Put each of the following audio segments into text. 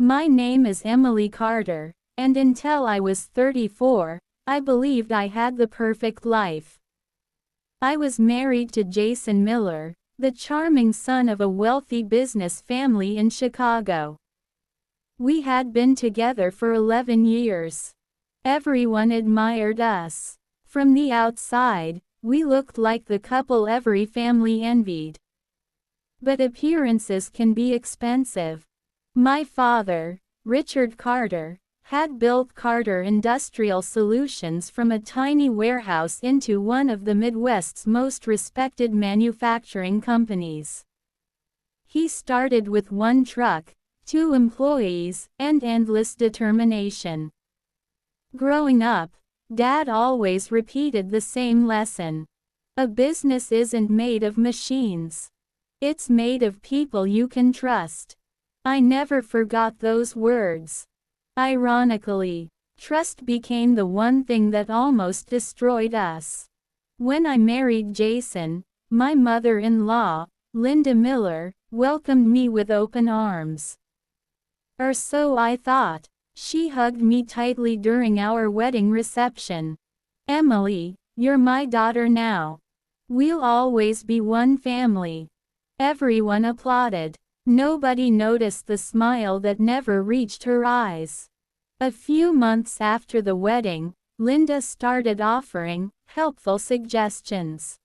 My name is Emily Carter, and until I was 34, I believed I had the perfect life. I was married to Jason Miller, the charming son of a wealthy business family in Chicago. We had been together for 11 years. Everyone admired us. From the outside, we looked like the couple every family envied. But appearances can be expensive. My father, Richard Carter, had built Carter Industrial Solutions from a tiny warehouse into one of the Midwest's most respected manufacturing companies. He started with one truck, 2 employees, and endless determination. Growing up, Dad always repeated the same lesson. A business isn't made of machines. It's made of people you can trust. I never forgot those words. Ironically, trust became the one thing that almost destroyed us. When I married Jason, my mother-in-law, Linda Miller, welcomed me with open arms. Or so I thought. She hugged me tightly during our wedding reception. "Emily, you're my daughter now. We'll always be one family." Everyone applauded. Nobody noticed the smile that never reached her eyes. A few months after the wedding, Linda started offering helpful suggestions.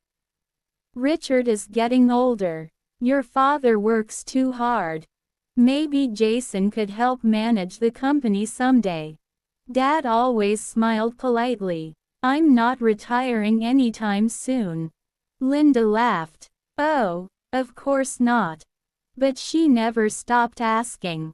"Richard is getting older. Your father works too hard. Maybe Jason could help manage the company someday." Dad always smiled politely. "I'm not retiring anytime soon." Linda laughed. "Oh, of course not." But she never stopped asking.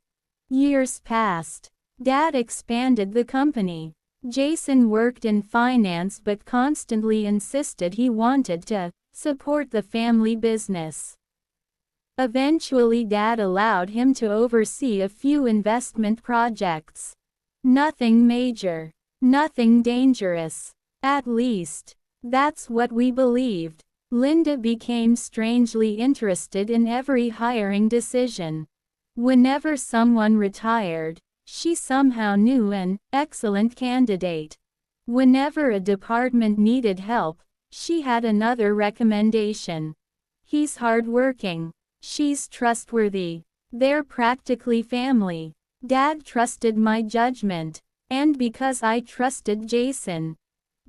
Years passed. Dad expanded the company. Jason worked in finance but constantly insisted he wanted to support the family business. Eventually Dad allowed him to oversee a few investment projects. Nothing major. Nothing dangerous. At least, that's what we believed. Linda became strangely interested in every hiring decision. Whenever someone retired, she somehow knew an excellent candidate. Whenever a department needed help, she had another recommendation. "He's hardworking. She's trustworthy. They're practically family." Dad trusted my judgment. And because I trusted Jason,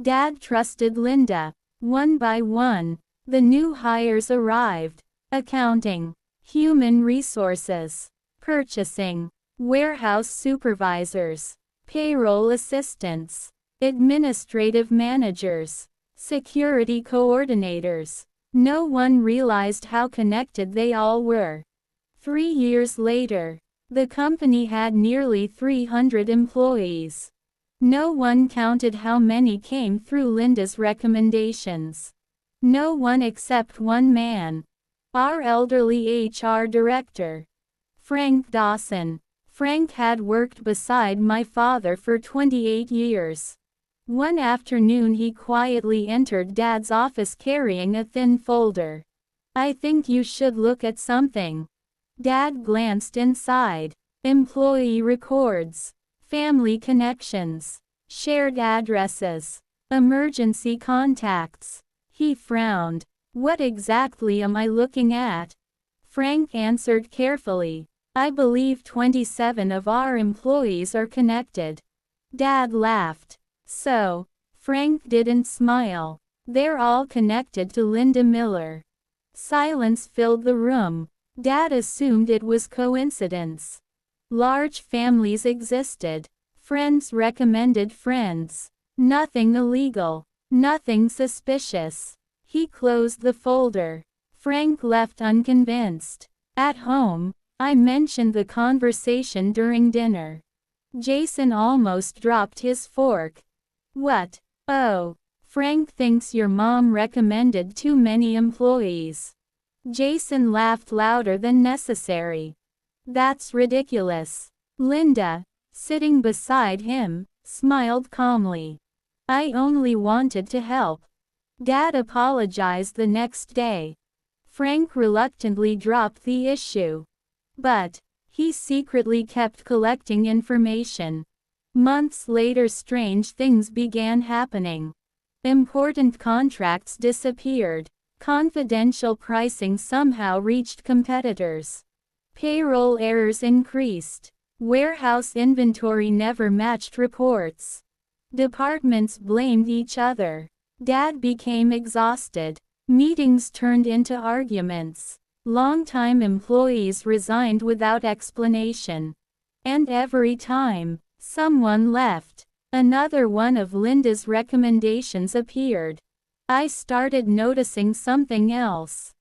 Dad trusted Linda. One by one, the new hires arrived. Accounting, human resources, purchasing, warehouse supervisors, payroll assistants, administrative managers, security coordinators. No one realized how connected they all were. 3 years later, the company had nearly 300 employees. No one counted how many came through Linda's recommendations. No one except one man. Our elderly HR director, Frank Dawson. Frank had worked beside my father for 28 years. One afternoon he quietly entered Dad's office carrying a thin folder. "I think you should look at something." Dad glanced inside. Employee records, family connections, shared addresses, emergency contacts. He frowned. "What exactly am I looking at?" Frank answered carefully. "I believe 27 of our employees are connected." Dad laughed. "So, Frank didn't smile. They're all connected to Linda Miller." Silence filled the room. Dad assumed it was coincidence. Large families existed. Friends recommended friends. Nothing illegal. Nothing suspicious. He closed the folder. Frank left unconvinced. At home, I mentioned the conversation during dinner. Jason almost dropped his fork. "What? Oh, Frank thinks your mom recommended too many employees." Jason laughed louder than necessary. "That's ridiculous." Linda, sitting beside him, smiled calmly. "I only wanted to help." Dad apologized the next day. Frank reluctantly dropped the issue. But He secretly kept collecting information. Months later, strange things began happening. Important contracts disappeared. Confidential pricing somehow reached competitors. Payroll errors increased. Warehouse inventory never matched reports. Departments blamed each other. Dad became exhausted. Meetings turned into arguments. Longtime employees resigned without explanation. And every time someone left, another one of Linda's recommendations appeared. I started noticing something else.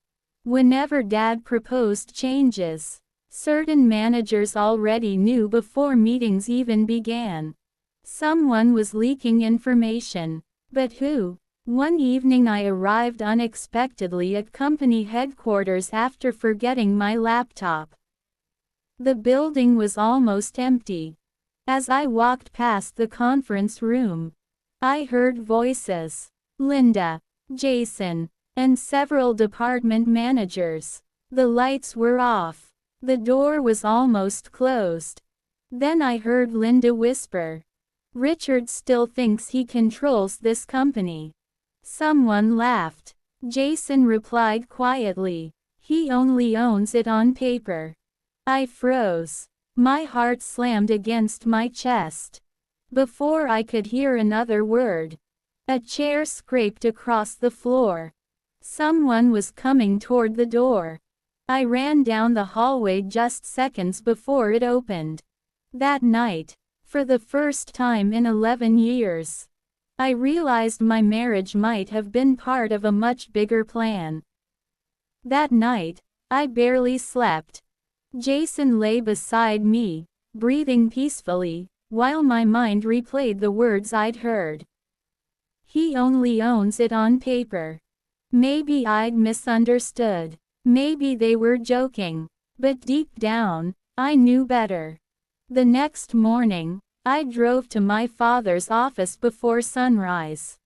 Whenever Dad proposed changes, certain managers already knew before meetings even began. Someone was leaking information. But who? One evening I arrived unexpectedly at company headquarters after forgetting my laptop. The building was almost empty. As I walked past the conference room, I heard voices. Linda, Jason, and several department managers. The lights were off. The door was almost closed. Then I heard Linda whisper, "Richard still thinks he controls this company." Someone laughed. Jason replied quietly, "He only owns it on paper." I froze. My heart slammed against my chest. Before I could hear another word, a chair scraped across the floor. Someone was coming toward the door. I ran down the hallway just seconds before it opened. That night, for the first time in 11 years, I realized my marriage might have been part of a much bigger plan. That night, I barely slept. Jason lay beside me, breathing peacefully, while my mind replayed the words I'd heard. He only owns it on paper. Maybe I'd misunderstood. Maybe they were joking. But deep down, I knew better. The next morning, I drove to my father's office before sunrise.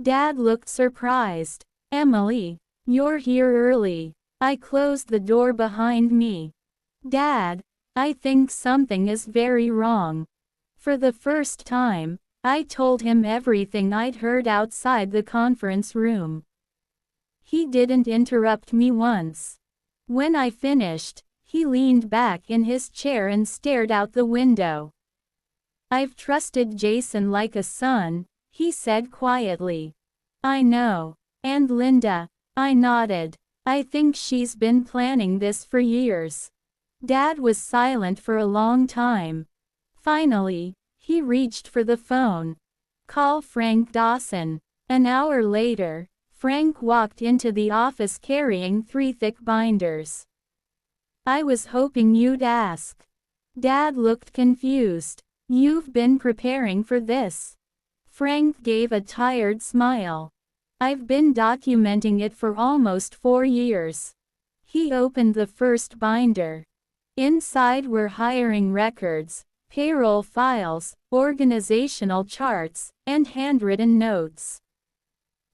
Dad looked surprised. "Emily, you're here early." I closed the door behind me. "Dad, I think something is very wrong." For the first time, I told him everything I'd heard outside the conference room. He didn't interrupt me once. When I finished, he leaned back in his chair and stared out the window. "I've trusted Jason like a son," he said quietly. "I know. And Linda?" I nodded. "I think she's been planning this for years." Dad was silent for a long time. Finally, he reached for the phone. "Call Frank Dawson." An hour later, Frank walked into the office carrying 3 thick binders. "I was hoping you'd ask." Dad looked confused. "You've been preparing for this." Frank gave a tired smile. "I've been documenting it for almost 4 years." He opened the first binder. Inside were hiring records, payroll files, organizational charts, and handwritten notes.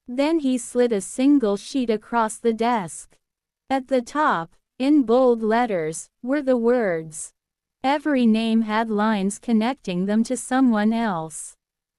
Then he slid a single sheet across the desk. At the top, in bold letters, were the words. Every name had lines connecting them to someone else.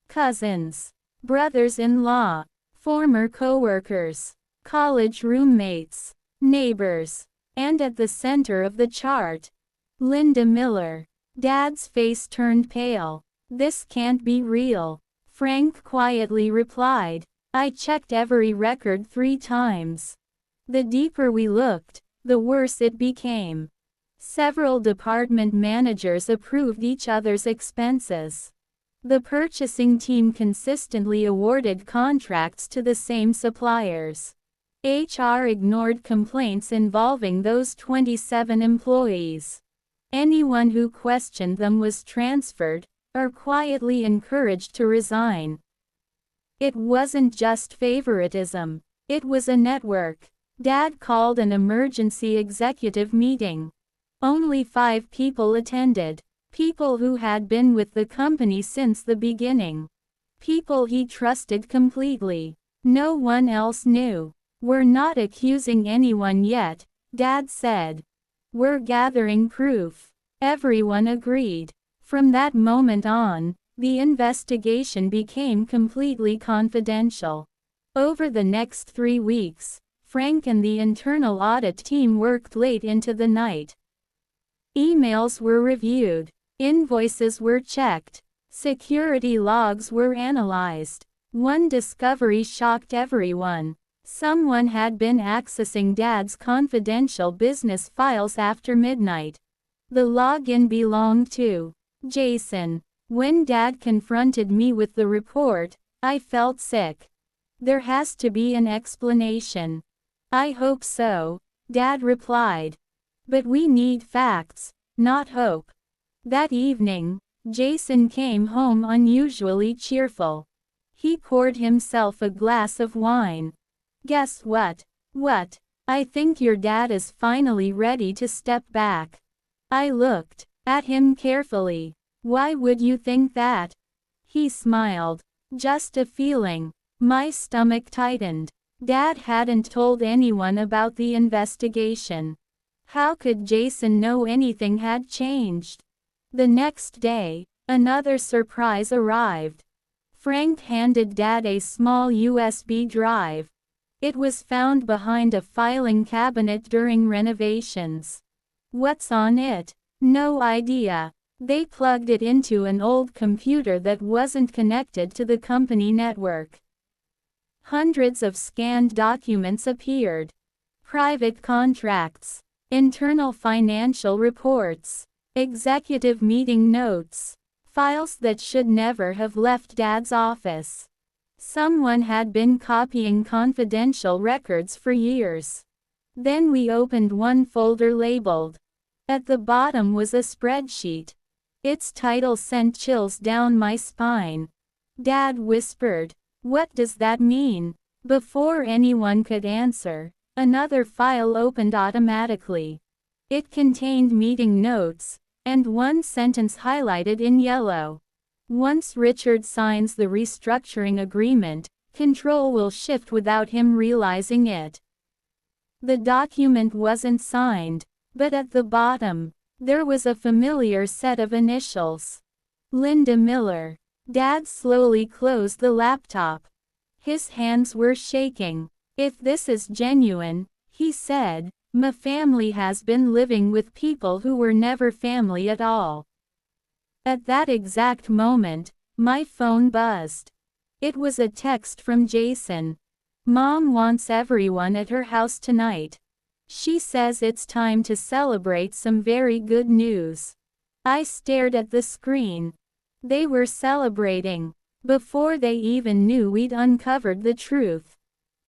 Cousins, brothers-in-law, former co-workers, college roommates, neighbors. And at the center of the chart, Linda Miller. Dad's face turned pale. "This can't be real," Frank quietly replied. "I checked every record 3 times." The deeper we looked, the worse it became. Several department managers approved each other's expenses. The purchasing team consistently awarded contracts to the same suppliers. HR ignored complaints involving those 27 employees. Anyone who questioned them was transferred, or quietly encouraged to resign. It wasn't just favoritism. It was a network. Dad called an emergency executive meeting. Only 5 people attended. People who had been with the company since the beginning. People he trusted completely. No one else knew. "We're not accusing anyone yet," Dad said. We're gathering proof. Everyone agreed. From that moment on, the investigation became completely confidential. Over the next 3 weeks, Frank and the internal audit team worked late into the night. Emails were reviewed, invoices were checked, security logs were analyzed. One discovery shocked everyone. Someone had been accessing Dad's confidential business files after midnight. The login belonged to Jason. When Dad confronted me with the report, I felt sick. There has to be an explanation. I hope so, Dad replied. But we need facts, not hope. That evening, Jason came home unusually cheerful. He poured himself a glass of wine. Guess what? What? I think your dad is finally ready to step back. I looked at him carefully. Why would you think that? He smiled. Just a feeling. My stomach tightened. Dad hadn't told anyone about the investigation. How could Jason know anything had changed? The next day, another surprise arrived. Frank handed Dad a small USB drive. It was found behind a filing cabinet during renovations. What's on it? No idea. They plugged it into an old computer that wasn't connected to the company network. Hundreds of scanned documents appeared. Private contracts, internal financial reports, executive meeting notes, files that should never have left Dad's office. Someone had been copying confidential records for years. Then we opened one folder labeled. At the bottom was a spreadsheet. Its title sent chills down my spine. Dad whispered, "What does that mean?" Before anyone could answer, another file opened automatically. It contained meeting notes, and one sentence highlighted in yellow. Once Richard signs the restructuring agreement, control will shift without him realizing it. The document wasn't signed, but at the bottom, there was a familiar set of initials. Linda Miller. Dad slowly closed the laptop. His hands were shaking. "If this is genuine," he said, "my family has been living with people who were never family at all." At that exact moment, my phone buzzed. It was a text from Jason. "Mom wants everyone at her house tonight. She says it's time to celebrate some very good news." I stared at the screen. They were celebrating. Before they even knew we'd uncovered the truth.